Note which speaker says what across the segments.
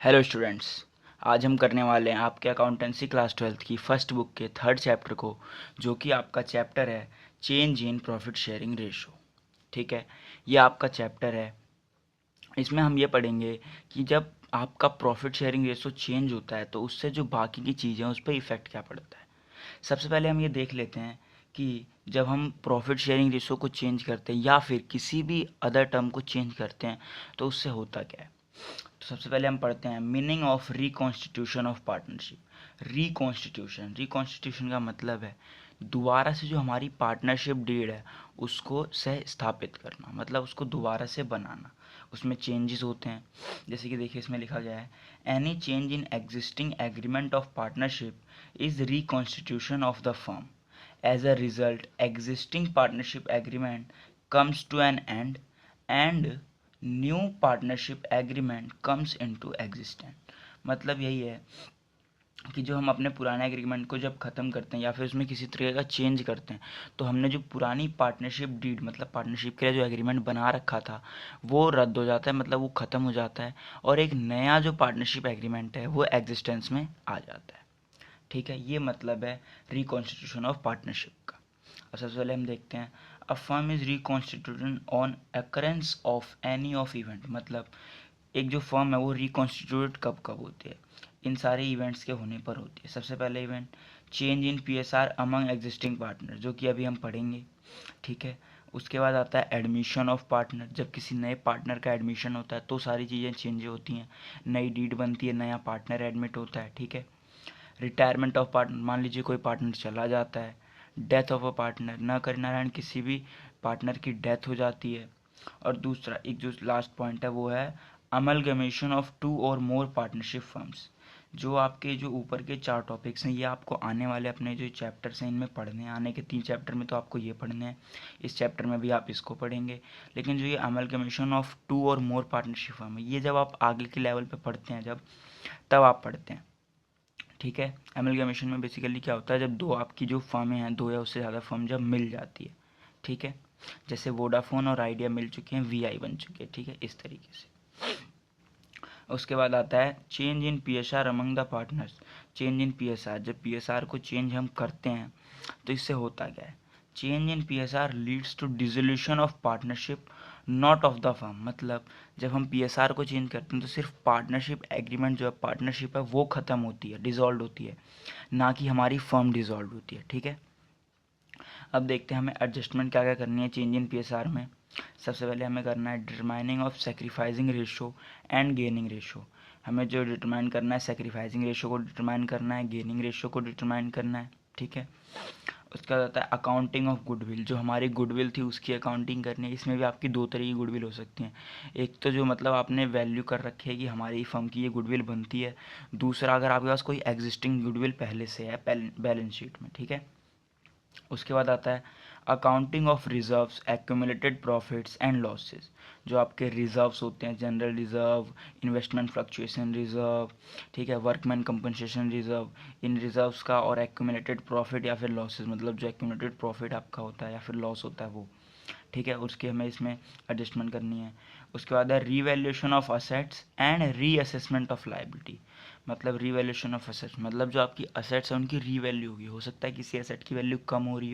Speaker 1: Hello students. आज हम करने वाले हैं आपके अकाउंटेंसी क्लास 12th की फर्स्ट बुक के थर्ड चैप्टर को, जो कि आपका चैप्टर है change in profit sharing ratio. ठीक है, ये आपका चैप्टर है। इसमें हम ये पढ़ेंगे कि जब आपका प्रॉफिट शेयरिंग रेशो चेंज होता है तो उससे जो बाकी की चीज़ें हैं उस पर इफ़ेक्ट क्या पड़ता है। सबसे पहले हम ये देख लेते हैं कि जब हम प्रॉफिट शेयरिंग रेशो को चेंज करते हैं या फिर किसी भी अदर टर्म को चेंज करते हैं तो उससे होता क्या है। तो सबसे पहले हम पढ़ते हैं meaning of reconstitution of partnership. Reconstitution का मतलब है दोबारा से जो हमारी पार्टनरशिप डीड है उसको सह स्थापित करना, मतलब उसको दोबारा से बनाना। उसमें चेंजेस होते हैं, जैसे कि देखिए इसमें लिखा गया है any change in existing agreement of partnership is reconstitution of the firm. As a result existing partnership agreement comes to an end and new partnership agreement comes into existence. मतलब यही है कि जो हम अपने पुराने एग्रीमेंट को जब ख़त्म करते हैं या फिर उसमें किसी तरीके का चेंज करते हैं तो हमने जो पुरानी पार्टनरशिप डीड मतलब पार्टनरशिप के लिए जो एग्रीमेंट बना रखा था वो रद्द हो जाता है, मतलब वो ख़त्म हो जाता है और एक नया जो पार्टनरशिप एग्रीमेंट है वो एग्जिस्टेंस में आ जाता है। ठीक है, ये मतलब है रिकॉन्स्टिट्यूशन ऑफ पार्टनरशिप का। अब सबसे पहले हम देखते हैं a firm is reconstituted on occurrence of any of event. मतलब एक जो फर्म है वो रिकॉन्स्टिट्यूट कब कब होती है, इन सारे इवेंट्स के होने पर होती है। सबसे पहले event change in PSR among existing partner, जो कि अभी हम पढ़ेंगे। ठीक है, उसके बाद आता है एडमिशन ऑफ पार्टनर। जब किसी नए पार्टनर का एडमिशन होता है तो सारी चीज़ें चेंज होती हैं, नई डीड बनती है, नया पार्टनर एडमिट होता है। ठीक है, रिटायरमेंट ऑफ पार्टनर, मान लीजिए कोई पार्टनर चला जाता है। डेथ ऑफ अ पार्टनर, न करी नारायण किसी भी पार्टनर की डेथ हो जाती है। और दूसरा एक जो लास्ट पॉइंट है वो है अमलगमेशन ऑफ टू और मोर पार्टनरशिप फर्म्स। जो आपके जो ऊपर के चार टॉपिक्स हैं ये आपको आने वाले अपने जो चैप्टर्स हैं इनमें पढ़ने हैं। आने के 3 चैप्टर में तो आपको ये पढ़ने हैं, इस चैप्टर में भी आप इसको पढ़ेंगे। लेकिन जो ये अमलगमेशन ऑफ टू और मोर पार्टनरशिप फर्म है ये जब आप आगे के लेवल पे पढ़ते हैं जब तब आप पढ़ते हैं। ठीक है, एमलगमेशन में बेसिकली क्या होता है जब दो आपकी जो फर्में हैं, दो या उससे ज़्यादा फर्म जब मिल जाती है। ठीक है, जैसे वोडाफोन और आइडिया मिल चुके हैं, वीआई बन चुके हैं। ठीक है, इस तरीके से। उसके बाद आता है change in PSR among the partners. Change in PSR, जब पीएसआर को चेंज हम करते हैं तो इससे होता क्या है। Change in PSR leads to dissolution of partnership not of the firm. मतलब जब हम पीएसआर को चेंज करते हैं तो सिर्फ पार्टनरशिप एग्रीमेंट जो है, पार्टनरशिप है, वो ख़त्म होती है, डिसॉल्व होती है, ना कि हमारी फर्म डिसॉल्व होती है। ठीक है, अब देखते हैं हमें एडजस्टमेंट क्या क्या करनी है चेंज इन पीएसआर में। सबसे पहले हमें करना है determining of sacrificing ratio and gaining ratio. हमें जो डिटरमाइन करना है सेक्रीफाइसिंग रेशो को डिटरमाइन करना है, गेनिंग रेशो को डिटरमाइन करना है। ठीक है, उसका आता है अकाउंटिंग ऑफ गुडविल। जो हमारी गुडविल थी उसकी अकाउंटिंग करनी है। इसमें भी आपकी दो तरह की गुडविल हो सकती हैं। एक तो जो मतलब आपने वैल्यू कर रखी है कि हमारी फर्म की ये गुडविल बनती है। दूसरा अगर आपके पास कोई एग्जिस्टिंग गुडविल पहले से है बैलेंस शीट में। ठीक है, उसके बाद आता है accounting of reserves accumulated profits and losses. जो आपके रिजर्व्स होते हैं, general reserve, investment fluctuation reserve, ठीक है, वर्कमैन कंपनसेशन रिजर्व, इन रिजर्व्स का और एक्यूमुलेटेड प्रॉफिट या फिर लॉसेस, मतलब जो एक्यूमुलेटेड प्रॉफिट आपका होता है या फिर लॉस होता है वो। ठीक है, उसकी हमें इसमें एडजस्टमेंट करनी है। उसके बाद है revaluation of assets and reassessment of liability. मतलब रीवैल्यूएशन ऑफ असेट्स मतलब जो आपकी असेट्स है उनकी रीवैल्यू होगी। हो सकता है किसी असेट की वैल्यू कम हो रही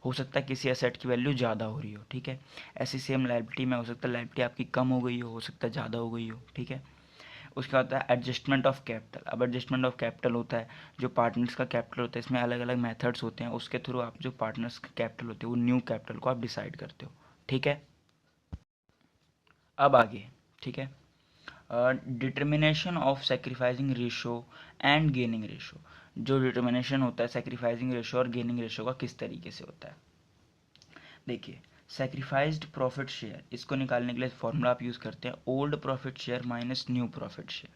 Speaker 1: हो सकता है किसी असेट की वैल्यू ज़्यादा हो रही हो। ठीक है, ऐसी सेम लायबिलिटी में हो सकता है लायबिलिटी आपकी कम हो सकता है ज़्यादा हो गई हो। ठीक है, उसके बाद होता है एडजस्टमेंट ऑफ कैपिटल। अब एडजस्टमेंट ऑफ कैपिटल होता है जो पार्टनर्स का कैपिटल होता है, इसमें अलग अलग मेथड्स होते हैं, उसके थ्रू आप जो पार्टनर्स का कैपिटल होते हैं वो न्यू कैपिटल को आप डिसाइड करते हो। ठीक है, अब आगे। ठीक है, determination of sacrificing ratio and gaining ratio. जो डिटर्मिनेशन होता है सेक्रीफाइसिंग रेशो और गेनिंग रेशो का किस तरीके से होता है। देखिए, सेक्रीफाइस्ड प्रॉफिट शेयर, इसको निकालने के लिए फॉर्मूला आप यूज़ करते हैं old profit share minus new profit share.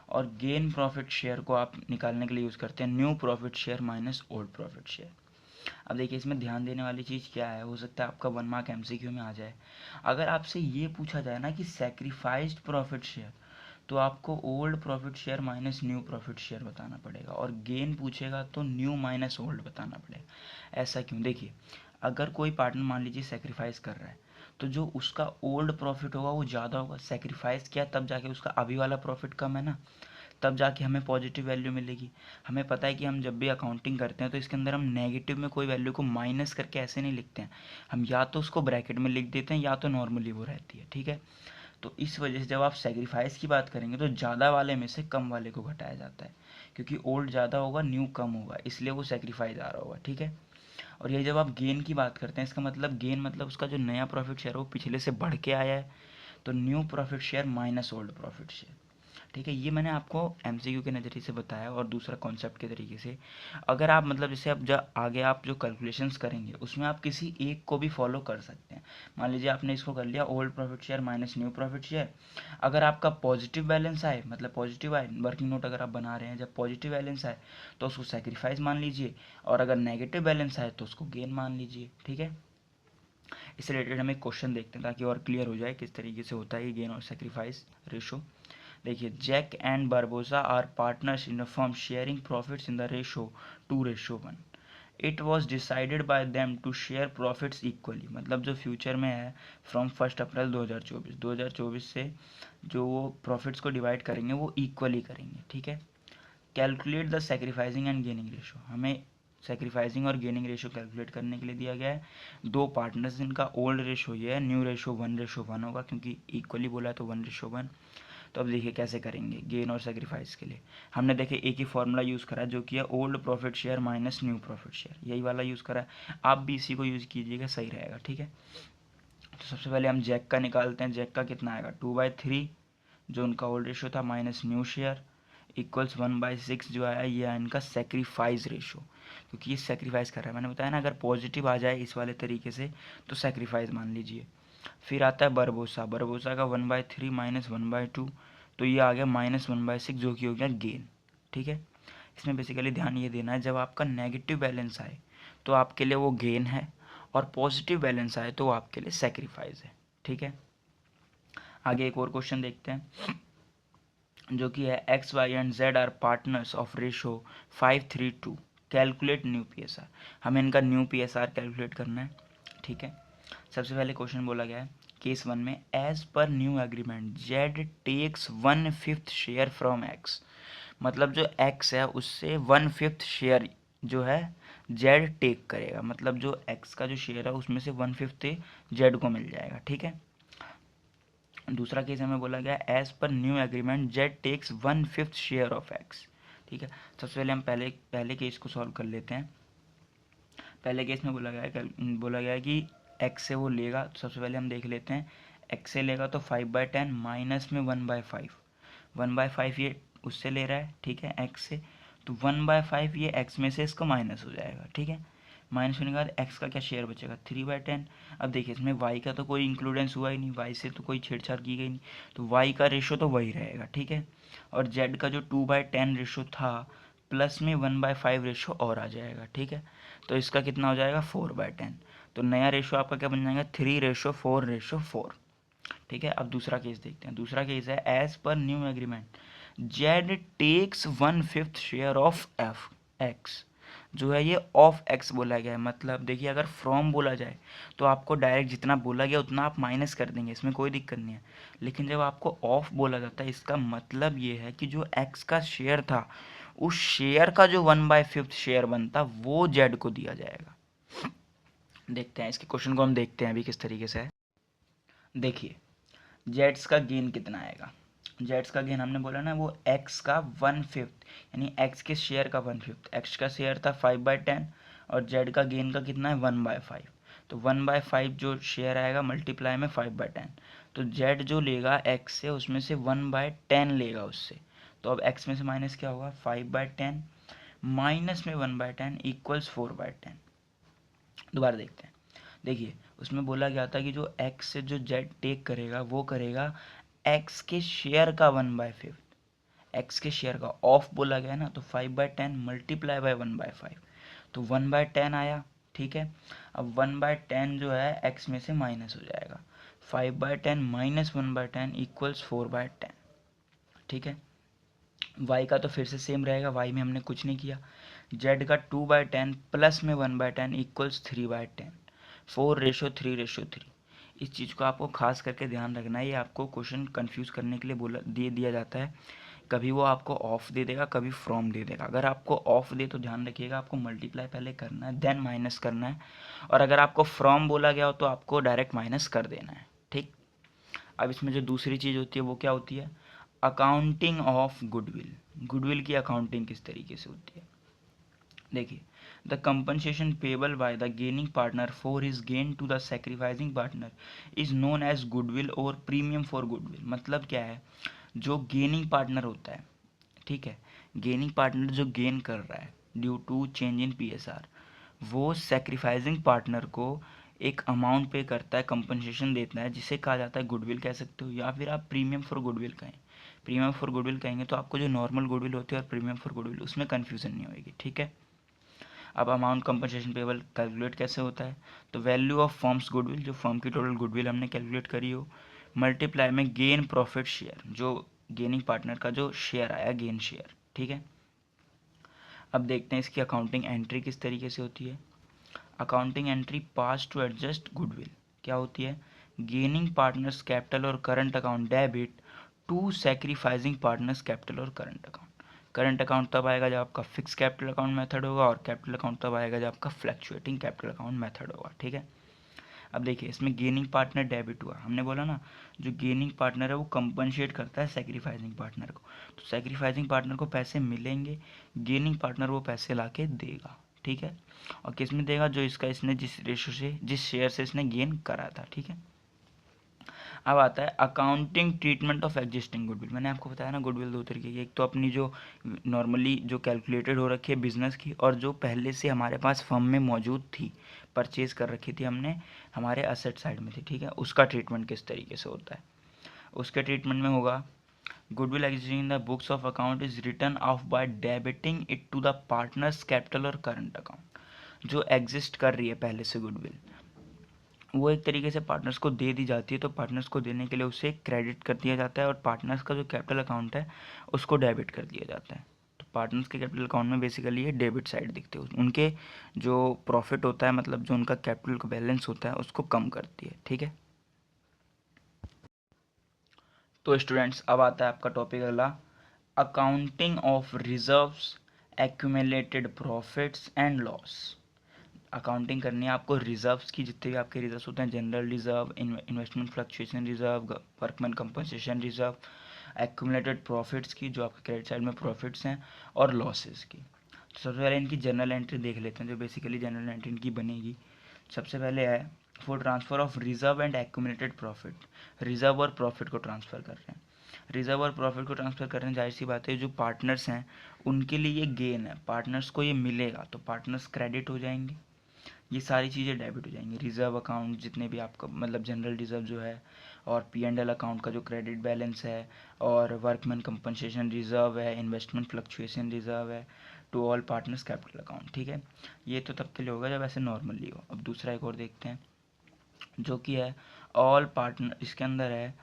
Speaker 1: और गेन प्रॉफिट शेयर को आप निकालने के लिए यूज़ करते हैं new profit share minus old profit share. अब देखिए इसमें ध्यान देने वाली चीज़ क्या है, हो सकता है आपका 1 मार्क एमसीक्यू में आ जाए। अगर आपसे ये पूछा जाए ना कि सेक्रीफाइस्ड प्रॉफिट शेयर, तो आपको old profit share minus new profit share बताना पड़ेगा, और गेन पूछेगा तो न्यू माइनस ओल्ड बताना पड़ेगा। ऐसा क्यों, देखिए अगर कोई पार्टनर मान लीजिए सेक्रीफाइस कर रहा है तो जो उसका ओल्ड प्रॉफिट होगा वो ज़्यादा होगा, सेक्रीफाइस किया तब जाके उसका अभी वाला प्रॉफिट कम है ना, तब जाके हमें पॉजिटिव वैल्यू मिलेगी। हमें पता है कि हम जब भी अकाउंटिंग करते हैं तो इसके अंदर हम नेगेटिव में कोई वैल्यू को माइनस करके ऐसे नहीं लिखते हैं, हम या तो उसको ब्रैकेट में लिख देते हैं या तो नॉर्मली वो रहती है, ठीक है। तो इस वजह से जब आप सेक्रीफाइस की बात करेंगे तो ज़्यादा वाले में से कम वाले को घटाया जाता है, क्योंकि ओल्ड ज़्यादा होगा न्यू कम होगा, इसलिए वो सेक्रीफाइस आ रहा होगा, ठीक है। और ये जब आप गेन की बात करते हैं, इसका मतलब गेन मतलब उसका जो नया प्रॉफिट शेयर है वो पिछले से बढ़ के आया है, तो new profit share minus old profit share, ठीक है। ये मैंने आपको एमसीक्यू के नज़रिए से बताया। और दूसरा कॉन्सेप्ट के तरीके से, अगर आप मतलब जैसे अब जब आगे आप जो कैलकुलेशंस करेंगे उसमें आप किसी एक को भी फॉलो कर सकते हैं। मान लीजिए आपने इसको कर लिया old profit share minus new profit share, अगर आपका पॉजिटिव बैलेंस आए, मतलब पॉजिटिव आए, वर्किंग नोट अगर आप बना रहे हैं, जब पॉजिटिव बैलेंस आए तो उसको सेक्रीफाइस मान लीजिए, और अगर नेगेटिव बैलेंस आए तो उसको गेन मान लीजिए, ठीक है। इससे रिलेटेड हम एक क्वेश्चन देखते हैं ताकि और क्लियर हो जाए किस तरीके से होता है ये गेन और सेक्रीफाइस रेशो। देखिए, Jack and Barbossa are partners in a firm sharing profits in the ratio 2:1। It was decided by them to share profits equally, मतलब जो फ्यूचर में है फ्रॉम 1 अप्रैल 2024 से जो वो प्रॉफिट्स को डिवाइड करेंगे वो इक्वली करेंगे, ठीक है। Calculate the sacrificing and gaining ratio, हमें सेक्रीफाइसिंग और गेनिंग रेशो कैलकुलेट करने के लिए दिया गया है। दो पार्टनर्स, इनका ओल्ड रेशो ये है, न्यू रेशो 1:1 होगा क्योंकि इक्वली बोला है तो 1:1। तो अब देखिए कैसे करेंगे गेन और सेक्रीफाइस के लिए। हमने देखे एक ही फॉर्मूला यूज़ करा है जो कि है old profit share minus new profit share, यही वाला यूज़ करा है, आप भी इसी को यूज़ कीजिएगा, सही रहेगा, ठीक है। तो सबसे पहले हम जैक का निकालते हैं, जैक का कितना आएगा 2/3 जो उनका ओल्ड रेशो था माइनस न्यू शेयर इक्वल्स 1/6 जो आया ये है इनका सेक्रीफाइस रेशो, क्योंकि ये सेक्रीफाइस कर रहा है, मैंने बताया ना अगर पॉजिटिव आ जाए इस वाले तरीके से तो सेक्रीफाइस मान लीजिए। फिर आता है बरबोसा, बरबोसा का 1/3 माइनस 1/2, तो ये आ गया -1/6 जो कि हो गया गेन, ठीक है। इसमें बेसिकली ध्यान ये देना है जब आपका नेगेटिव बैलेंस आए तो आपके लिए वो गेन है, और पॉजिटिव बैलेंस आए तो वो आपके लिए सेक्रीफाइस है, ठीक है। आगे एक और क्वेश्चन देखते हैं जो कि है X Y and Z are partners of ratio 5:3 calculate new PSR, हमें इनका न्यू पीएसआर कैलकुलेट करना है, ठीक है। सबसे पहले क्वेश्चन बोला गया है केस 1 में as per new agreement Z takes 1/5 share from X, मतलब जो एक्स है उससे 1/5 शेयर जो है जेड टेक करेगा, मतलब जो एक्स का जो शेयर है उसमें से 1/5 जेड को मिल जाएगा, ठीक है। दूसरा केस हमें बोला गया as per new agreement Z takes 1/5 share of X, ठीक है। सबसे पहले हम पहले केस को सॉल्व कर लेते हैं। पहले केस में बोला गया है कि एक्स से वो लेगा, तो सबसे पहले हम देख लेते हैं एक्स से लेगा तो 5/10 माइनस में 1/5, 1/5 ये उससे ले रहा है, ठीक है, एक्स से, तो 1/5 ये एक्स में से इसको माइनस हो जाएगा, ठीक है। माइनस होने के बाद एक्स का क्या शेयर बचेगा 3/10। अब देखिए इसमें वाई का तो कोई इंक्लूडेंस हुआ ही नहीं, वाई से तो कोई छेड़छाड़ की गई नहीं, तो वाई का रेशो तो वही रहेगा, ठीक है। और जेड का जो 2/10 रेशो था प्लस में 1/5 रेशो और आ जाएगा, ठीक है। तो इसका कितना हो जाएगा 4/10, तो नया रेशो आपका क्या बन जाएगा 3:4:4, ठीक है। अब दूसरा केस देखते हैं। दूसरा केस है as per new agreement Z takes 1/5 share of F X, जो है ये ऑफ एक्स बोला गया है, मतलब देखिए अगर फ्रॉम बोला जाए तो आपको डायरेक्ट जितना बोला गया उतना आप माइनस कर देंगे, इसमें कोई दिक्कत नहीं है। लेकिन जब आपको ऑफ बोला जाता है इसका मतलब ये है कि जो एक्स का शेयर था उस शेयर का जो 1/5 शेयर बनता वो जेड को दिया जाएगा। देखते हैं इसके क्वेश्चन को, हम देखते हैं अभी किस तरीके से है। देखिए जेड्स का गेन कितना आएगा, जेड्स का गेन हमने बोला ना वो एक्स का 1/5 यानी एक्स के शेयर का 1/5, एक्स का शेयर था 5/10 और जेड का गेन का कितना है 1/5, तो 1/5 जो शेयर आएगा मल्टीप्लाई में 5/10, तो जेड जो लेगा एक्स से उसमें से 1/10 लेगा उससे, तो अब एक्स में से माइनस क्या होगा 5/10 माइनस में 1/10 इक्वल्स 4/10। दोबारा देखते हैं। देखिए उसमें बोला गया था कि जो एक्स से जो जेड टेक करेगा वो करेगा एक्स के शेयर का 1/5, एक्स के शेयर का ऑफ बोला गया ना, तो 5/10 मल्टीप्लाई बाय 1/5, तो 1/10 आया, ठीक है। अब 1/10 जो है एक्स में से माइनस हो जाएगा, 5/10 माइनस 1/10 इक्वल्स 4/10, ठीक है। वाई का तो फिर से सेम रहेगा, वाई में हमने कुछ नहीं किया, जेड का 2/10 प्लस में 1/10 इक्वल्स 3/10, 4:3:3, इस चीज़ को आपको खास करके ध्यान रखना है, ये आपको क्वेश्चन कंफ्यूज करने के लिए दिया जाता है। कभी वो आपको ऑफ दे देगा, कभी फ्रॉम दे देगा। अगर आपको ऑफ दे तो ध्यान रखिएगा आपको मल्टीप्लाई पहले करना है, देन माइनस करना है, और अगर आपको फ्रॉम बोला गया हो तो आपको डायरेक्ट माइनस कर देना है, ठीक। अब इसमें जो दूसरी चीज़ होती है वो क्या होती है, अकाउंटिंग ऑफ गुडविल। गुडविल की अकाउंटिंग किस तरीके से होती है, देखिए, the compensation payable by the gaining partner for his gain to the sacrificing partner is known as goodwill और प्रीमियम फॉर गुडविल। मतलब क्या है, जो गेनिंग पार्टनर होता है, ठीक है, गेनिंग पार्टनर जो गेन कर रहा है due to change in PSR, वो सेक्रीफाइसिंग पार्टनर को एक अमाउंट पे करता है, कंपनसेशन देता है, जिसे कहा जाता है गुडविल कह सकते हो, या फिर आप प्रीमियम फॉर गुडविल कहें। प्रीमियम फॉर गुडविल कहेंगे तो आपको जो नॉर्मल गुडविल होती है और प्रीमियम फॉर गुडविल, उसमें कन्फ्यूजन नहीं होगी, ठीक है। अब अमाउंट कंपनसेशन पेबल कैलकुलेट कैसे होता है, तो वैल्यू ऑफ फर्म्स गुडविल, जो फर्म की टोटल गुडविल हमने कैलकुलेट करी हो, मल्टीप्लाई में गेन प्रॉफिट शेयर, जो गेनिंग पार्टनर का जो शेयर आया गेन शेयर, ठीक है। अब देखते हैं इसकी अकाउंटिंग एंट्री किस तरीके से होती है। Accounting entry pass to adjust goodwill क्या होती है, गेनिंग पार्टनर्स कैपिटल और current account debit to sacrificing partners capital और करंट अकाउंट। करंट अकाउंट तब आएगा जब आपका फिक्स कैपिटल अकाउंट मेथड होगा, और कैपिटल अकाउंट तब आएगा जब आपका फ्लक्चुएटिंग कैपिटल अकाउंट मेथड होगा, ठीक है। अब देखिए, इसमें गेनिंग पार्टनर डेबिट हुआ, हमने बोला ना, जो गेनिंग पार्टनर है वो कंपनसेट करता है सेक्रीफाइसिंग पार्टनर को, तो सेक्रीफाइसिंग पार्टनर को पैसे मिलेंगे, गेनिंग पार्टनर वो पैसे ला के देगा, ठीक है। और किस में देगा, जो इसका इसने जिस रेशो से, जिस शेयर से इसने गेन करा था, ठीक है। अब आता है accounting treatment of existing goodwill. मैंने आपको बताया ना, गुडविल दो तरीके की, एक तो अपनी जो नॉर्मली जो कैलकुलेटेड हो रखी है बिजनेस की, और जो पहले से हमारे पास फर्म में मौजूद थी, परचेज कर रखी थी हमने, हमारे असेट साइड में थी, ठीक है। उसका ट्रीटमेंट किस तरीके से होता है, उसके ट्रीटमेंट में होगा, goodwill existing in the books of account is written off by debiting it to the partners capital और करंट अकाउंट। जो एग्जिस्ट कर रही है पहले से गुडविल, वो एक तरीके से पार्टनर्स को दे दी जाती है, तो पार्टनर्स को देने के लिए उसे क्रेडिट कर दिया जाता है, और पार्टनर्स का जो कैपिटल अकाउंट है उसको डेबिट कर दिया जाता है। तो पार्टनर्स के कैपिटल अकाउंट में बेसिकली ये डेबिट साइड दिखती है, उनके जो प्रॉफिट होता है, मतलब जो उनका कैपिटल का बैलेंस होता है उसको कम करती है, ठीक है। तो स्टूडेंट्स, अब आता है आपका टॉपिक अगला, accounting of reserves, accumulated profits and loss. Accounting करनी है आपको रिजर्व्स की, जितने भी आपके रिजर्व्स होते हैं, general reserve, investment fluctuation reserve, workman compensation reserve, accumulated profits की, जो आपके क्रेडिट साइड में प्रॉफिट्स हैं, और लॉसेस की। तो सबसे पहले इनकी जनरल एंट्री देख लेते हैं, जो बेसिकली जनरल एंट्री इनकी बनेगी। सबसे पहले है for transfer of reserve and accumulated profit. Reserve और प्रॉफिट को ट्रांसफ़र कर रहे हैं, रिजर्व और प्रॉफिट को ट्रांसफ़र कर रहे हैं, जाहिर सी बात है जो पार्टनर्स हैं उनके लिए ये गेन है, पार्टनर्स को ये मिलेगा, तो पार्टनर्स क्रेडिट हो जाएंगे, ये सारी चीज़ें डेबिट हो जाएंगी। रिजर्व अकाउंट जितने भी आपका मतलब जनरल रिजर्व जो है, और P&L अकाउंट का जो क्रेडिट बैलेंस है, और वर्कमैन कंपनसेशन रिजर्व है, इन्वेस्टमेंट फ्लक्चुएशन रिजर्व है, to all partners capital account, ठीक है। ये तो तब के लिए होगा जब ऐसे नॉर्मली हो। अब दूसरा एक और देखते हैं, जो कि है ऑल पार्टनर, इसके अंदर है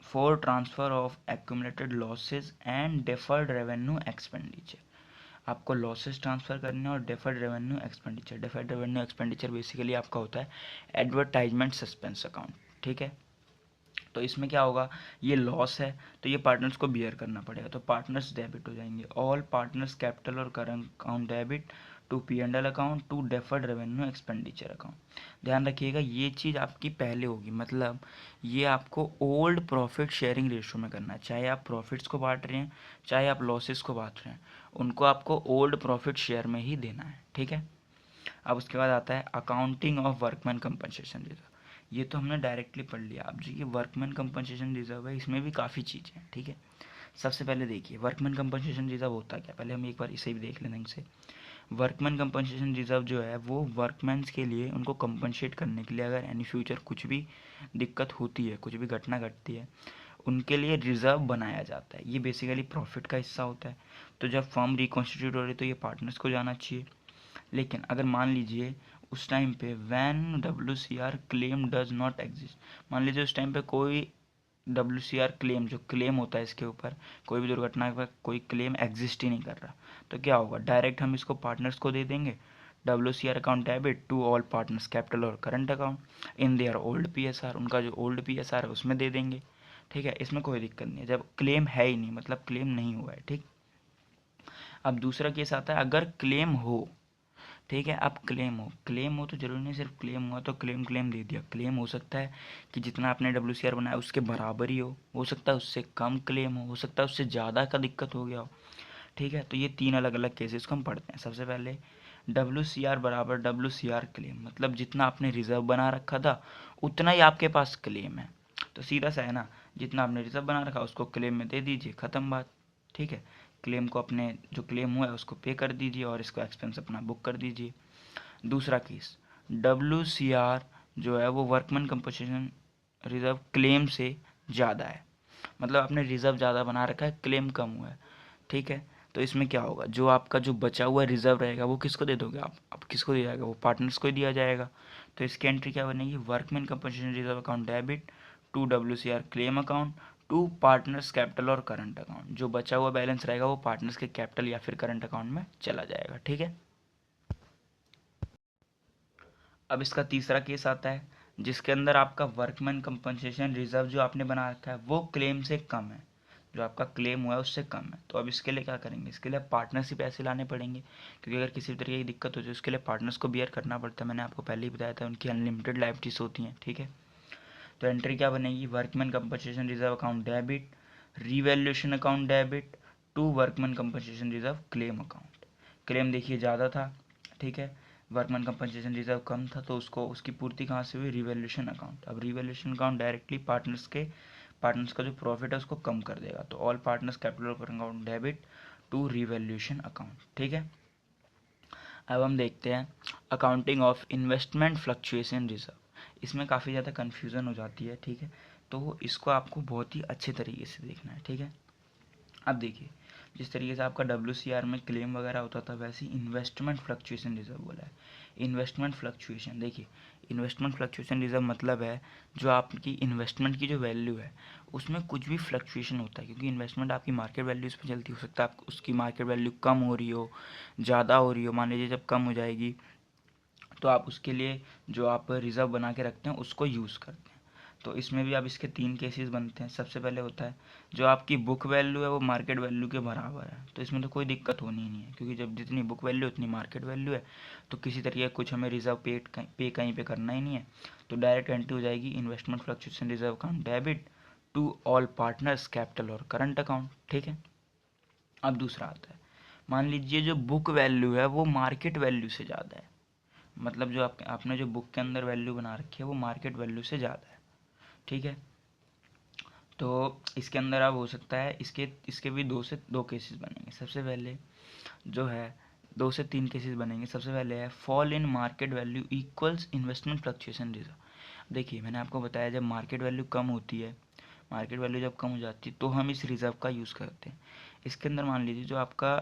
Speaker 1: for transfer of accumulated losses and deferred revenue expenditure. आपको लॉसेस ट्रांसफ़र करने और deferred revenue expenditure. Deferred revenue expenditure basically आपका होता है एडवर्टाइजमेंट सस्पेंस अकाउंट, ठीक है। तो इसमें क्या होगा, ये लॉस है तो ये पार्टनर्स को बियर करना पड़ेगा, तो पार्टनर्स डेबिट हो जाएंगे, ऑल पार्टनर्स कैपिटल और current account debit to P&L account to deferred revenue expenditure account. ध्यान रखिएगा ये चीज़ आपकी पहले होगी, मतलब ये आपको ओल्ड प्रॉफिट शेयरिंग रेशो में करना है, चाहे आप प्रॉफिट्स को बांट रहे हैं, चाहे आप लॉसेस को बांट रहे हैं, उनको आपको ओल्ड प्रॉफिट शेयर में ही देना है, ठीक है। अब उसके बाद आता है accounting of workman compensation reserve. ये तो हमने डायरेक्टली पढ़ लिया। अब जो ये वर्कमैन कंपनसेशन रिजर्व है, इसमें भी काफ़ी चीज़ें हैं, ठीक है। सबसे पहले देखिए वर्कमैन कंपनसेशन रिजर्व होता क्या, पहले हम एक बार इसे भी देख लें ढंग से। वर्कमैन कंपनसेशन रिजर्व जो है वो वर्कमैन्स के लिए, उनको कंपनसेट करने के लिए, अगर एनी फ्यूचर कुछ भी दिक्कत होती है, कुछ भी घटना घटती है, उनके लिए रिजर्व बनाया जाता है। ये बेसिकली प्रॉफिट का हिस्सा होता है। तो जब फर्म रिकॉन्स्टिट्यूट हो रही है तो ये पार्टनर्स को जाना चाहिए। लेकिन अगर मान लीजिए उस टाइम पे when WCR claim does not exist, मान लीजिए उस टाइम पे कोई WCR क्लेम, जो क्लेम होता है इसके ऊपर, कोई भी दुर्घटना पर कोई क्लेम एग्जिस्ट ही नहीं कर रहा, तो क्या होगा, डायरेक्ट हम इसको पार्टनर्स को दे देंगे WCR account debit to all partners capital और current account in their old PSR, उनका जो ओल्ड PSR है उसमें दे देंगे। ठीक है, इसमें कोई दिक्कत नहीं है जब क्लेम है ही नहीं, मतलब क्लेम नहीं हुआ है। ठीक, अब दूसरा केस आता है अगर क्लेम हो। ठीक है, अब क्लेम हो तो जरूरी नहीं सिर्फ क्लेम हुआ तो क्लेम दे दिया। क्लेम हो सकता है कि जितना आपने WCR बनाया उसके बराबर ही हो सकता है उससे कम क्लेम हो सकता है उससे ज़्यादा का दिक्कत हो गया हो। ठीक है, तो ये तीन अलग अलग केसेस को हम पढ़ते हैं। सबसे पहले WCR बराबर WCR क्लेम, मतलब जितना आपने रिजर्व बना रखा था उतना ही आपके पास क्लेम है। तो सीधा सा है ना, जितना आपने रिजर्व बना रखा उसको क्लेम में दे दीजिए, ख़त्म बात। ठीक है, क्लेम को अपने जो क्लेम हुआ है उसको पे कर दीजिए और इसको एक्सपेंस अपना बुक कर दीजिए। दूसरा केस, WCR जो है वो वर्कमैन कंपनसेशन रिजर्व क्लेम से ज़्यादा है, मतलब आपने रिजर्व ज़्यादा बना रखा है, क्लेम कम हुआ है। ठीक है, तो इसमें क्या होगा, जो आपका जो बचा हुआ रिजर्व रहेगा वो किसको दे दोगे आप, अब किसको दिया जाएगा, वो पार्टनर्स को ही दिया जाएगा। तो इसकी एंट्री क्या बनेगी, workman compensation reserve account debit to WCR claim account to partners capital और करंट अकाउंट। जो बचा हुआ बैलेंस रहेगा वो पार्टनर्स के कैपिटल या फिर करंट अकाउंट में चला जाएगा। ठीक है, अब इसका तीसरा केस आता है जिसके अंदर आपका वर्कमैन कंपनसेशन रिजर्व जो आपने बना रखा है वो क्लेम से कम है, जो आपका क्लेम हुआ है उससे कम है। तो अब इसके लिए क्या करेंगे, इसके लिए पार्टनर्स ही पैसे लाने पड़ेंगे, क्योंकि अगर किसी भी तरीके की दिक्कत होती है उसके लिए पार्टनर्स को बियर करना पड़ता है। मैंने आपको पहले ही बताया था उनकी अनलिमिटेड लाइबिलिटीज होती हैं। ठीक है, तो एंट्री क्या बनेगी, workman compensation reserve account debit revaluation account debit to workman compensation reserve claim account. Claim देखिए ज़्यादा था, ठीक है, वर्कमैन कंपनसेशन रिजर्व कम था, तो उसको उसकी पूर्ति कहाँ से हुई, रिवैल्यूएशन अकाउंट। अब रिवैल्यूएशन अकाउंट डायरेक्टली पार्टनर्स का जो प्रॉफिट है उसको कम कर देगा, तो all partners capital account debit to revaluation account. ठीक है, अब हम देखते हैं accounting of investment fluctuation reserve. इसमें काफ़ी ज़्यादा कन्फ्यूज़न हो जाती है। ठीक है, तो इसको आपको बहुत ही अच्छे तरीके से देखना है। ठीक है, अब देखिए जिस तरीके से आपका WCR में क्लेम वगैरह होता था वैसे ही इन्वेस्टमेंट फ्लक्चुएशन रिजर्व बोला है। इन्वेस्टमेंट फ्लक्चुएशन, देखिए इन्वेस्टमेंट फ्लक्चुएशन रिजर्व मतलब है जो आपकी इन्वेस्टमेंट की जो वैल्यू है उसमें कुछ भी फ्लक्चुएशन होता है, क्योंकि इन्वेस्टमेंट आपकी मार्केट वैल्यूज़ पे चलती हो सकता है, आप उसकी मार्केट वैल्यू कम हो रही हो, ज़्यादा हो रही हो। मान लीजिए जब कम हो जाएगी तो आप उसके लिए जो आप रिज़र्व बना के रखते हैं उसको यूज़ करते हैं। तो इसमें भी अब इसके तीन केसेस बनते हैं। सबसे पहले होता है जो आपकी बुक वैल्यू है वो मार्केट वैल्यू के बराबर है, तो इसमें तो कोई दिक्कत होनी ही नहीं है, क्योंकि जब जितनी बुक वैल्यू उतनी मार्केट वैल्यू है, तो किसी तरीके कुछ हमें रिजर्व पे कहीं पे करना ही नहीं है। तो डायरेक्ट एंट्री हो जाएगी investment fluctuation reserve account debit to all partners capital और करंट अकाउंट। ठीक है, अब दूसरा आता है, मान लीजिए जो बुक वैल्यू है वो मार्केट वैल्यू से ज़्यादा है, मतलब जो आपने जो बुक के अंदर वैल्यू बना रखी है वो मार्केट वैल्यू से ज़्यादा है। ठीक है, तो इसके अंदर अब हो सकता है इसके इसके भी दो केसेस बनेंगे। सबसे पहले जो है दो से तीन केसेस बनेंगे। सबसे पहले है fall in market value equals investment fluctuation reserve. देखिए मैंने आपको बताया जब मार्केट वैल्यू कम होती है, मार्केट वैल्यू जब कम हो जाती है तो हम इस रिजर्व का यूज़ करते हैं। इसके अंदर मान लीजिए जो आपका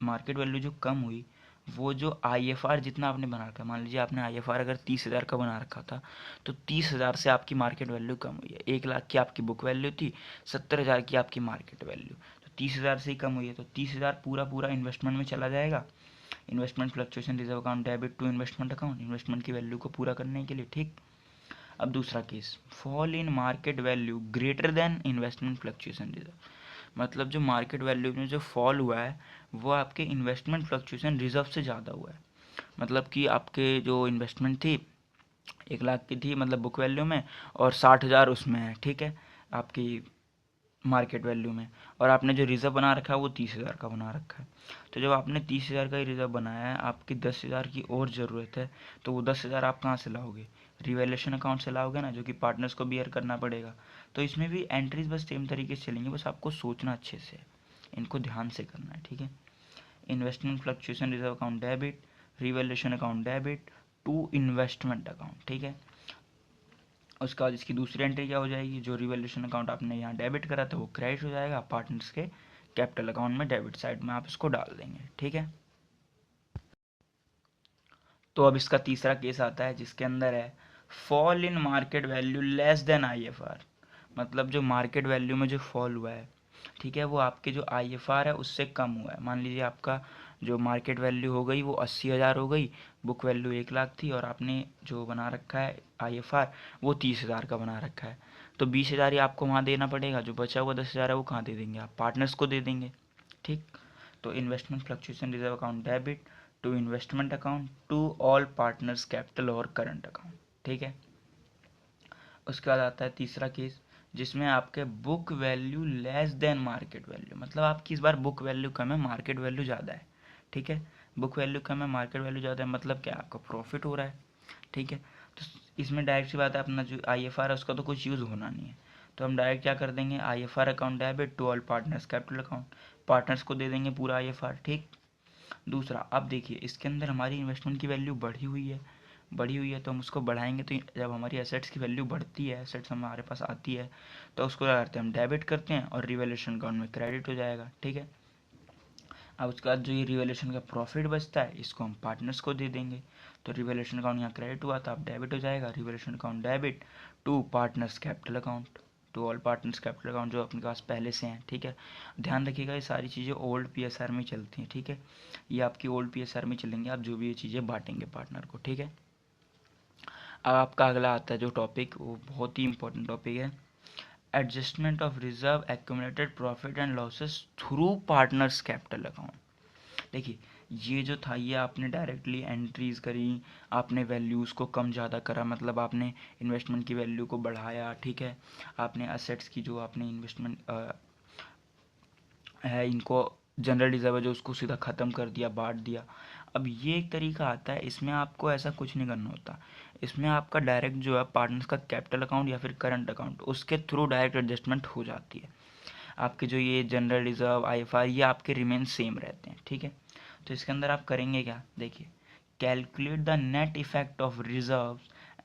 Speaker 1: मार्केट वैल्यू जो कम हुई, वो जो IFR जितना आपने बना रखा है, मान लीजिए आपने IFR अगर 30,000 का बना रखा था तो 30,000 से आपकी मार्केट वैल्यू कम हुई है। 1 लाख की आपकी बुक वैल्यू थी, 70,000 की आपकी मार्केट वैल्यू, तो 30,000 से ही कम हुई है, तो 30,000 पूरा पूरा इन्वेस्टमेंट में चला जाएगा। Investment fluctuation reserve account debit to investment account, investment की वैल्यू को पूरा करने के लिए। ठीक, अब दूसरा case, fall in market value greater than investment fluctuation reserve, मतलब जो मार्केट वैल्यू में जो फॉल हुआ है वो आपके इन्वेस्टमेंट फ्लक्चुएशन रिजर्व से ज़्यादा हुआ है। मतलब कि आपके जो इन्वेस्टमेंट थी 1 लाख की थी मतलब बुक वैल्यू में, और 60,000 उसमें है। ठीक है, आपकी मार्केट वैल्यू में, और आपने जो रिज़र्व बना रखा है वो 30,000 का बना रखा है। तो जब आपने 30,000 का ही रिज़र्व बनाया है, आपकी 10,000 की और ज़रूरत है, तो वो 10,000 आप कहाँ से लाओगे, रिवैल्यूएशन अकाउंट से लाओगे ना, जो कि पार्टनर्स को बियर करना पड़ेगा। तो इसमें भी एंट्रीज बस सेम तरीके से चलेंगी, बस आपको सोचना अच्छे से, इनको ध्यान से करना है। ठीक है, investment fluctuation reserve account debit, revaluation account debit to investment account. ठीक है, उसके बाद इसकी दूसरी एंट्री क्या हो जाएगी, जो रिवैल्यूएशन अकाउंट आपने यहाँ डेबिट करा था वो क्रेडिट हो जाएगा पार्टनर्स के कैपिटल अकाउंट में, डेबिट साइड में आप इसको डाल देंगे। ठीक है, तो अब इसका तीसरा केस आता है जिसके अंदर है fall in market value less than IFR, मतलब जो मार्केट वैल्यू में जो फॉल हुआ है, ठीक है, वो आपके जो IFR है उससे कम हुआ है। मान लीजिए आपका जो मार्केट वैल्यू हो गई वो 80,000 हो गई, बुक वैल्यू 1 लाख थी, और आपने जो बना रखा है IFR वो 30,000 का बना रखा है, तो 20,000 ही आपको वहाँ देना पड़ेगा। जो बचा हुआ 10,000 है वो कहाँ दे देंगे आप? पार्टनर्स को दे देंगे। ठीक, तो investment fluctuation reserve account debit to investment account to all partners capital और करंट अकाउंट। ठीक है, उसके बाद आता है तीसरा केस, जिसमें आपके book value less than market value, मतलब आपकी इस बार बुक वैल्यू कम है, मार्केट वैल्यू ज़्यादा है। ठीक है, बुक वैल्यू कम है, मार्केट वैल्यू ज़्यादा है, मतलब क्या? आपका प्रॉफिट हो रहा है। ठीक है, तो इसमें डायरेक्ट सी बात है, अपना जो IFR है उसका तो कुछ यूज़ होना नहीं है, तो हम डायरेक्ट क्या कर देंगे, IFR account debit to all partners capital account, partners को दे देंगे पूरा IFR। ठीक, दूसरा, अब देखिए इसके अंदर हमारी इन्वेस्टमेंट की वैल्यू बढ़ी हुई है तो हम उसको बढ़ाएंगे, तो जब हमारी एसेट्स की वैल्यू बढ़ती है, एसेट्स हमारे पास आती है, तो उसको क्या करते हैं, हम डेबिट करते हैं और रिवैल्यूएशन अकाउंट में क्रेडिट हो जाएगा। ठीक है, अब उसके बाद जो ये रिवैल्यूएशन का प्रॉफिट बचता है इसको हम पार्टनर्स को दे देंगे, तो रिवैल्यूएशन अकाउंट यहाँ क्रेडिट हुआ था, अब डेबिट हो जाएगा, revaluation account debit to partners capital account, to all partners capital account जो अपने पास पहले से हैं। ठीक है, ध्यान रखिएगा ये सारी चीज़ें ओल्ड PSR में चलती हैं। ठीक है, ये आपकी ओल्ड PSR में चलेंगे, आप जो भी ये चीज़ें बांटेंगे पार्टनर को। ठीक है, अब आपका अगला आता है जो टॉपिक, वो बहुत ही इंपॉर्टेंट टॉपिक है, adjustment of reserve accumulated profit and losses through partners capital account. देखिए, ये जो था ये आपने डायरेक्टली एंट्रीज करी, आपने वैल्यूज़ को कम ज़्यादा करा, मतलब आपने इन्वेस्टमेंट की वैल्यू को बढ़ाया। ठीक है, आपने असेट्स की जो आपने इन्वेस्टमेंट है, इनको जनरल रिजर्व है जो उसको सीधा ख़त्म कर दिया, बांट दिया। अब ये एक तरीका आता है, इसमें आपको ऐसा कुछ नहीं करना होता, इसमें आपका डायरेक्ट जो है पार्टनर्स का कैपिटल अकाउंट या फिर करंट अकाउंट उसके थ्रू डायरेक्ट एडजस्टमेंट हो जाती है। आपके जो ये जनरल रिजर्व IFR ये आपके रिमेन सेम रहते हैं। ठीक है, तो इसके अंदर आप करेंगे क्या, देखिए, calculate the net effect of reserve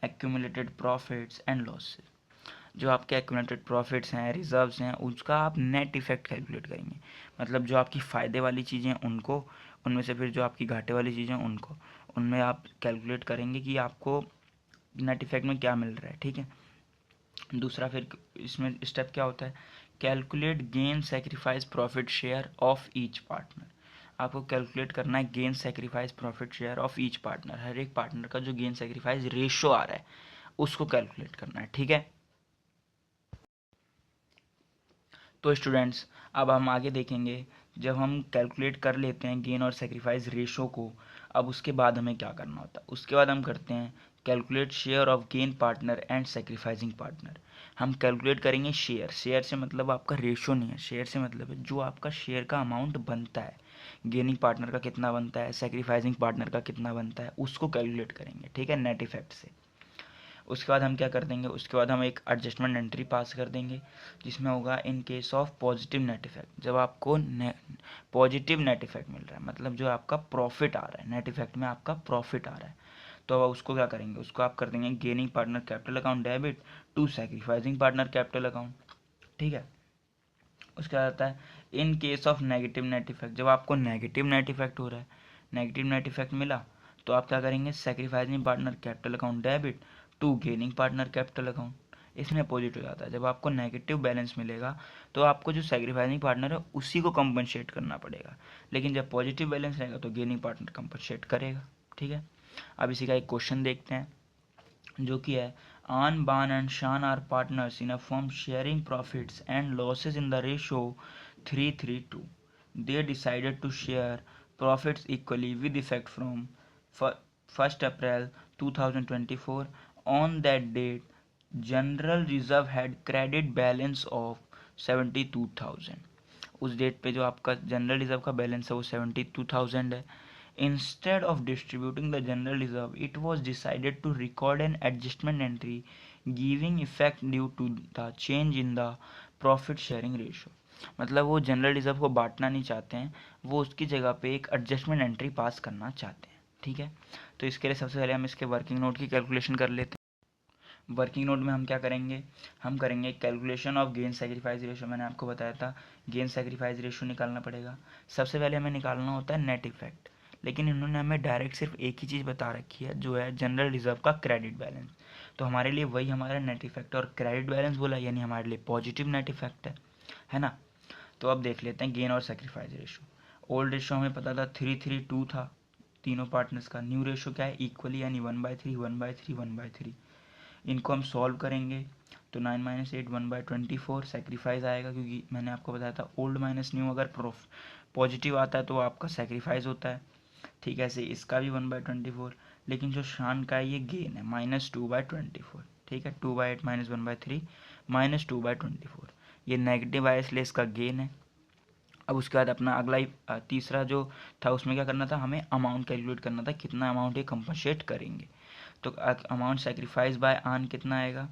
Speaker 1: accumulated profits and losses. जो आपके एक्यूमुलेटेड प्रॉफिट्स हैं, रिजर्व्स हैं, उसका आप नेट इफेक्ट कैलकुलेट करेंगे, मतलब जो आपकी फ़ायदे वाली चीज़ें उनको, उनमें से फिर जो आपकी घाटे वाली चीज़ें उनको, उनमें आप कैलकुलेट करेंगे कि आपको नेट इफेक्ट में क्या मिल रहा है। ठीक है, दूसरा फिर इसमें स्टेप क्या होता है, calculate gain sacrifice profit share of each partner. आपको कैलकुलेट करना है gain sacrifice profit share of each partner, हर एक पार्टनर का जो गेन सेक्रीफाइस रेशो आ रहा है उसको कैलकुलेट करना है। ठीक है, तो स्टूडेंट्स अब हम आगे देखेंगे, जब हम कैलकुलेट कर लेते हैं गेन और सेक्रीफाइस रेशो को, अब उसके बाद हमें क्या करना होता है, उसके बाद हम करते हैं calculate share of gain partner and sacrificing partner. हम कैलकुलेट करेंगे शेयर, शेयर से मतलब आपका रेशो नहीं है, शेयर से मतलब है जो आपका शेयर का अमाउंट बनता है, गेनिंग पार्टनर का कितना बनता है, सेक्रीफाइसिंग पार्टनर का कितना बनता है, उसको कैलकुलेट करेंगे। ठीक है, नेट इफेक्ट से। उसके बाद हम क्या कर देंगे, उसके बाद हम एक एडजस्टमेंट एंट्री पास कर देंगे जिसमें होगा इन case of positive net effect, जब आपको पॉजिटिव नेट इफेक्ट मिल रहा है, मतलब जो आपका प्रॉफिट आ रहा है, नेट इफेक्ट में आपका प्रॉफिट आ रहा है, तो अब उसको क्या करेंगे, उसको आप कर देंगे gaining partner capital account debit to sacrificing partner capital account. ठीक है, उसके बाद आता है in case of negative net effect, जब आपको नेगेटिव नेट इफेक्ट हो रहा है, नेगेटिव नेट इफेक्ट मिला, तो आप क्या करेंगे, sacrificing partner capital account debit to gaining partner capital account. इसमें अपोजिट हो जाता है, जब आपको नेगेटिव बैलेंस मिलेगा तो आपको जो सैक्रिफाइसिंग पार्टनर है उसी को कंपनसेट करना पड़ेगा, लेकिन जब पॉजिटिव बैलेंस रहेगा तो गेनिंग पार्टनर कंपनसेट करेगा। ठीक है, अब इसी का एक क्वेश्चन देखते हैं जो कि है, आन Baan and Shaan are partners in a firm sharing profits and losses in the ratio 3:3:2. They decided to share profits equally with effect from 1st April 2024. On that date, General Reserve had credit balance of 72,000. उस date पे जो आपका general reserve का balance है वो 72,000 है। Instead of distributing the general reserve, it was decided to record an adjustment entry giving effect due to the change in the profit sharing ratio. मतलब वो जनरल रिजर्व को बांटना नहीं चाहते हैं, वो उसकी जगह पे एक एडजस्टमेंट एंट्री पास करना चाहते हैं। ठीक है, तो इसके लिए सबसे पहले हम इसके वर्किंग नोट की कैलकुलेशन कर लेते हैं। वर्किंग नोट में हम क्या करेंगे, हम करेंगे calculation of gain sacrifice ratio. मैंने आपको बताया था गेन सेक्रीफाइस रेशो निकालना पड़ेगा, सबसे पहले हमें निकालना होता है नेट इफेक्ट, लेकिन इन्होंने हमें डायरेक्ट सिर्फ एक ही चीज़ बता रखी है जो है जनरल रिजर्व का क्रेडिट बैलेंस, तो हमारे लिए वही हमारा नेट इफेक्ट, और क्रेडिट बैलेंस बोला यानी हमारे लिए पॉजिटिव नेट इफेक्ट है ना। तो अब देख लेते हैं गेन और सेक्रीफाइस रेशो। ओल्ड रेशो हमें पता था 3:3:2 था तीनों पार्टनर्स का। न्यू रेशो क्या है, इक्वली यानी 1/3 1/3 1/3। इनको हम सॉल्व करेंगे तो 9 - 8 1/24 सेक्रीफाइस आएगा, क्योंकि मैंने आपको बताया था ओल्ड माइनस न्यू अगर पॉजिटिव आता है तो आपका सेक्रीफाइस होता है। ठीक है, ऐसे इसका भी 1/24, लेकिन जो शान का है ये गेन है -2/24। ठीक है, 2/8 -1/3 -2/24, ये नेगेटिव आया इसलिए इसका गेन है। अब उसके बाद अपना अगला ही तीसरा जो था उसमें क्या करना था, हमें अमाउंट कैलकुलेट करना था, कितना अमाउंट ये कंपनसेट करेंगे। तो अमाउंट सेक्रीफाइस बाय आन कितना आएगा,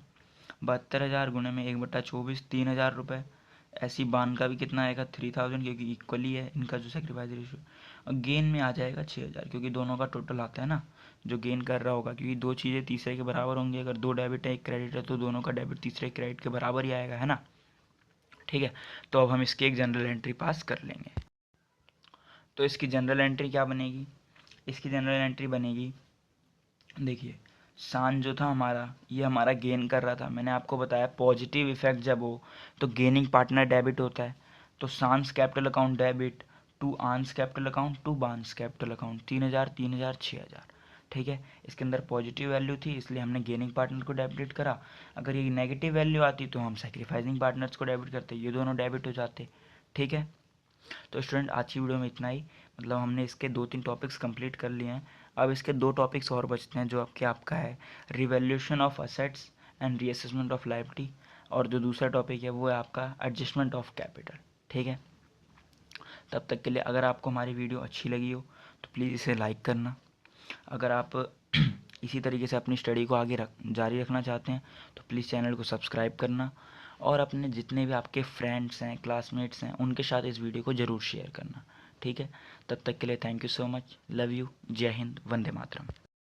Speaker 1: 72,000 गुणे में 1/24 3,000 रुपये। ऐसी बान का भी कितना आएगा 3,000, क्योंकि इक्वली है इनका जो सेक्रीफाइस रेशियो। और गेन में आ जाएगा 6,000, क्योंकि दोनों का टोटल आता है ना जो गेन कर रहा होगा, क्योंकि दो चीज़ें तीसरे के बराबर होंगी। अगर दो डेबिट है एक क्रेडिट है तो दोनों का डेबिट तीसरे क्रेडिट के बराबर ही आएगा, है ना। ठीक है, तो अब हम इसकी एक जनरल एंट्री पास कर लेंगे। तो इसकी जनरल एंट्री क्या बनेगी, इसकी जनरल एंट्री बनेगी, देखिए सान जो था हमारा ये हमारा गेन कर रहा था। मैंने आपको बताया पॉजिटिव इफेक्ट जब हो तो गेनिंग पार्टनर डेबिट होता है। तो सांस कैपिटल अकाउंट डेबिट टू आंस कैपिटल अकाउंट टू बांस कैपिटल अकाउंट 3,000 3,000 6,000। ठीक है, इसके अंदर पॉजिटिव वैल्यू थी इसलिए हमने गेनिंग पार्टनर को डेबिट करा। अगर ये नेगेटिव वैल्यू आती तो हम सेक्रीफाइसिंग पार्टनर्स को डेबिट करते, ये दोनों डेबिट हो जाते। ठीक है, तो स्टूडेंट आज की वीडियो में इतना ही, मतलब हमने इसके 2-3 टॉपिक्स कंप्लीट कर लिए हैं। अब इसके 2 टॉपिक्स और बचते हैं जो आपका है revaluation of assets and reassessment of liability, और जो दूसरा टॉपिक है वो है आपका एडजस्टमेंट ऑफ कैपिटल। ठीक है, तब तक के लिए अगर आपको हमारी वीडियो अच्छी लगी हो तो प्लीज़ इसे लाइक करना। अगर आप इसी तरीके से अपनी स्टडी को आगे जारी रखना चाहते हैं तो प्लीज़ चैनल को सब्सक्राइब करना, और अपने जितने भी आपके फ्रेंड्स हैं क्लासमेट्स हैं उनके साथ इस वीडियो को ज़रूर शेयर करना। ठीक है, तब तक के लिए thank you so much, love you, जय हिंद, वंदे मातरम।